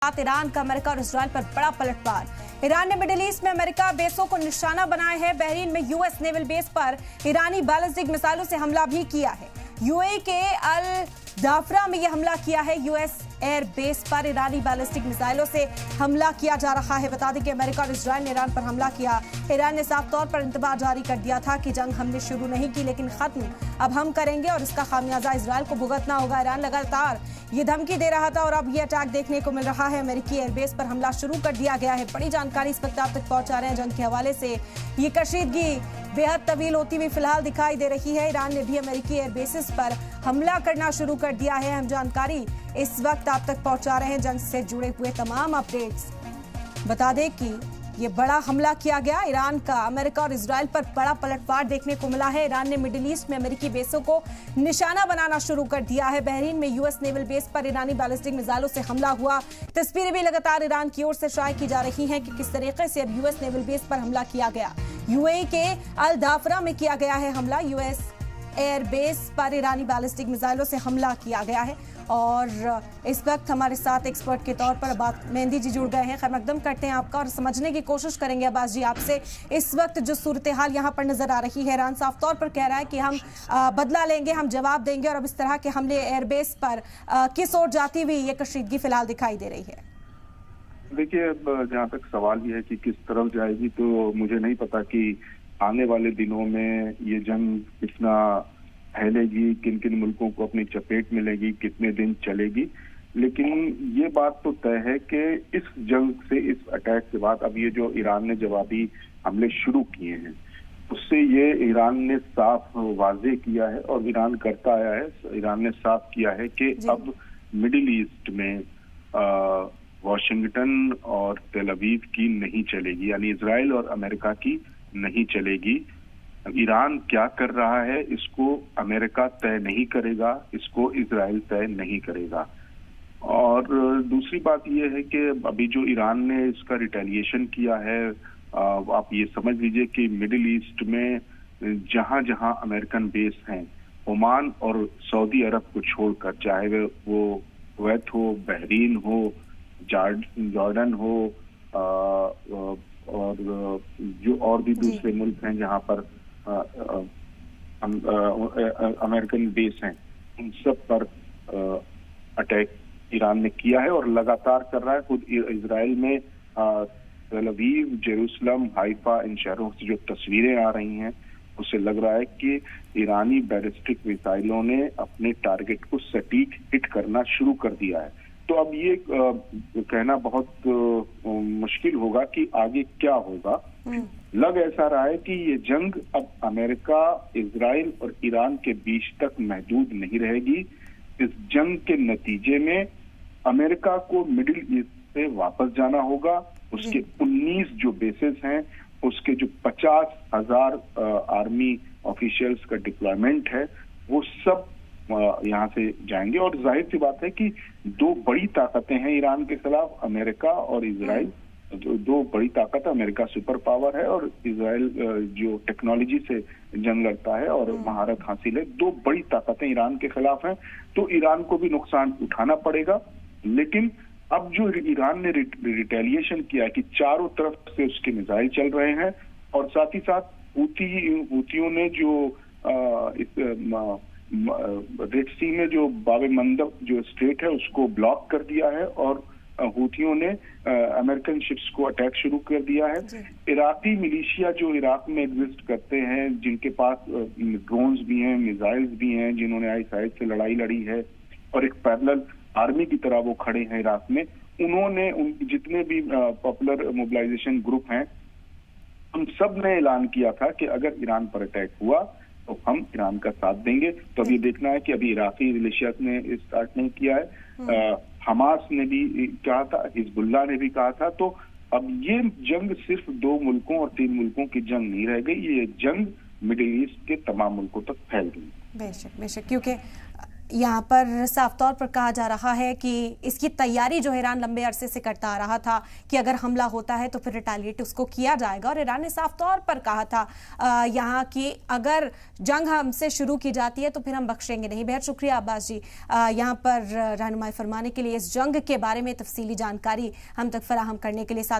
Iran का America और Israel पर बड़ा पलटवार। ईरान ने मिडिल ईस्ट में अमेरिका बेसों को निशाना बनाया है। बहरीन में यूएस नेवल बेस पर ईरानी बैलिस्टिक मिसाइलों से हमला भी किया है। यूएई के अल दाफरा में यह हमला किया है। यूएस एयर बेस पर ईरानी बैलिस्टिक मिसाइलों से हमला किया जा रहा है। बता दें कि अमेरिका और इजराइल ने ईरान पर हमला किया। ईरान ने साफ तौर पर इंतबाह जारी कर दिया था कि जंग हमने शुरू नहीं की लेकिन खत्म अब हम करेंगे और इसका खामियाजा इजराइल को भुगतना होगा। ईरान लगातार ये धमकी दे रहा था और अब ये अटैक देखने को मिल रहा है। अमेरिकी एयरबेस पर हमला शुरू कर दिया गया है। बड़ी जानकारी इस वक्त आप तक पहुंचा रहे हैं जंग के हवाले से। ये कशीदगी बेहद तवील होती हुई फिलहाल दिखाई दे रही है। ईरान ने भी अमेरिकी एयरबेसेस पर हमला करना शुरू कर दिया है। हम जानकारी इस वक्त आप तक पहुंचा रहे हैं जंग से जुड़े हुए तमाम अपडेट्स। बता दें कि ये बड़ा हमला किया गया। ईरान का अमेरिका और इजराइल पर बड़ा पलटवार देखने को मिला है। ईरान ने मिडिल ईस्ट में अमेरिकी बेसों को निशाना बनाना शुरू कर दिया है। बहरीन में यूएस नेवल बेस पर ईरानी बैलिस्टिक मिसाइलों से हमला हुआ। तस्वीरें भी लगातार ईरान की ओर से शाये की जा रही हैं कि किस तरीके से अब यूएस नेवल बेस पर हमला किया गया। यूएई के अल दाफरा में किया गया है हमला। यूएस एयर बेस पर ईरानी बैलिस्टिक मिसाइलों से हमला किया गया है। और इस वक्त हमारे साथ एक्सपर्ट के तौर पर अब्बास मेहंदी जी जुड़ गए हैं। खैर मकदम करते हैं आपका और समझने की कोशिश करेंगे अब्बास जी आपसे इस वक्त जो सूरत हाल यहाँ पर नजर आ रही है। ईरान साफ तौर पर कह रहा है कि हम बदला लेंगे, हम जवाब देंगे और अब इस तरह के हमले एयरबेस पर किस ओर जाती हुई ये कशीदगी फिलहाल दिखाई दे रही है? देखिए, जहाँ तक सवाल ये है कि किस तरफ जाएगी तो मुझे नहीं पता कि आने वाले दिनों में ये जंग कितना फैलेगी, किन किन मुल्कों को अपनी चपेट में लेगी, कितने दिन चलेगी। लेकिन ये बात तो तय है कि इस जंग से, इस अटैक के बाद अब ये जो ईरान ने जवाबी हमले शुरू किए हैं उससे ये ईरान ने साफ वाजे किया है और ईरान करता आया है। ईरान ने साफ किया है कि अब मिडिल ईस्ट में वॉशिंगटन और तेल अवीव की नहीं चलेगी, यानी इजराइल और अमेरिका की नहीं चलेगी। ईरान क्या कर रहा है इसको अमेरिका तय नहीं करेगा, इसको इजराइल तय नहीं करेगा। और दूसरी बात यह है कि अभी जो ईरान ने इसका रिटेलिएशन किया है, आप ये समझ लीजिए कि मिडिल ईस्ट में जहां जहां अमेरिकन बेस हैं, ओमान और सऊदी अरब को छोड़कर, चाहे वो कुवैत हो, बहरीन हो, जॉर्डन हो और जो और भी दूसरे मुल्क हैं जहां पर अमेरिकन बेस हैं, उन सब पर अटैक ईरान ने किया है और लगातार कर रहा है। खुद इजराइल में तेल अवीव, जेरूसलम, हाइफा, इन शहरों से जो तस्वीरें आ रही हैं उससे लग रहा है कि ईरानी बैलिस्टिक मिसाइलों ने अपने टारगेट को सटीक हिट करना शुरू कर दिया है। तो अब ये कहना बहुत मुश्किल होगा कि आगे क्या होगा। लग ऐसा रहा है कि ये जंग अब अमेरिका, इजराइल और ईरान के बीच तक महदूद नहीं रहेगी। इस जंग के नतीजे में अमेरिका को मिडिल ईस्ट से वापस जाना होगा। उसके 19 जो बेसेस हैं, उसके जो 50,000 आर्मी ऑफिशियल्स का डिप्लॉयमेंट है, वो सब यहाँ से जाएंगे। और जाहिर सी बात है कि दो बड़ी ताकतें हैं ईरान के खिलाफ, अमेरिका और इजराइल। दो बड़ी ताकत, अमेरिका सुपर पावर है और इजराइल जो टेक्नोलॉजी से जंग लड़ता है और महारत हासिल है। दो बड़ी ताकतें ईरान के खिलाफ हैं, तो ईरान को भी नुकसान उठाना पड़ेगा। लेकिन अब जो ईरान ने रिटेलिएशन किया है कि चारों तरफ से उसके मिसाइल चल रहे हैं और साथ ही साथ हूतियों ने जो रेड सी में जो बाब मंदब जो स्ट्रेट है उसको ब्लॉक कर दिया है और हूथियों ने अमेरिकन शिप्स को अटैक शुरू कर दिया है। इराकी मिलिशिया जो इराक में एग्जिस्ट करते हैं, जिनके पास ड्रोन्स भी हैं, मिसाइल्स भी हैं, जिन्होंने आईएसआई से लड़ाई लड़ी है और एक पैरेलल आर्मी की तरह वो खड़े हैं इराक में, उन्होंने जितने भी पॉपुलर मोबिलाइजेशन ग्रुप हैं, उन सब ने ऐलान किया था कि अगर ईरान पर अटैक हुआ तो हम ईरान का साथ देंगे। तो अब ये देखना है कि अभी इराकी मिलिशिया ने स्टार्ट नहीं किया है, हमास ने भी कहा था, हिजबुल्लाह ने भी कहा था। तो अब ये जंग सिर्फ 2 मुल्कों और 3 मुल्कों की जंग नहीं रह गई, ये जंग मिडिल ईस्ट के तमाम मुल्कों तक फैल गई। बेशक बेशक, क्योंकि यहाँ पर साफ तौर पर कहा जा रहा है कि इसकी तैयारी जो ईरान लंबे अरसे से करता आ रहा था कि अगर हमला होता है तो फिर रिटेलिएट उसको किया जाएगा, और ईरान ने साफ तौर पर कहा था यहाँ कि अगर जंग हमसे शुरू की जाती है तो फिर हम बख्शेंगे नहीं। बेहद शुक्रिया अब्बास जी यहाँ पर रहनुमाई फरमाने के लिए, इस जंग के बारे में तफसीली जानकारी हम तक फराहम करने के लिए। साथ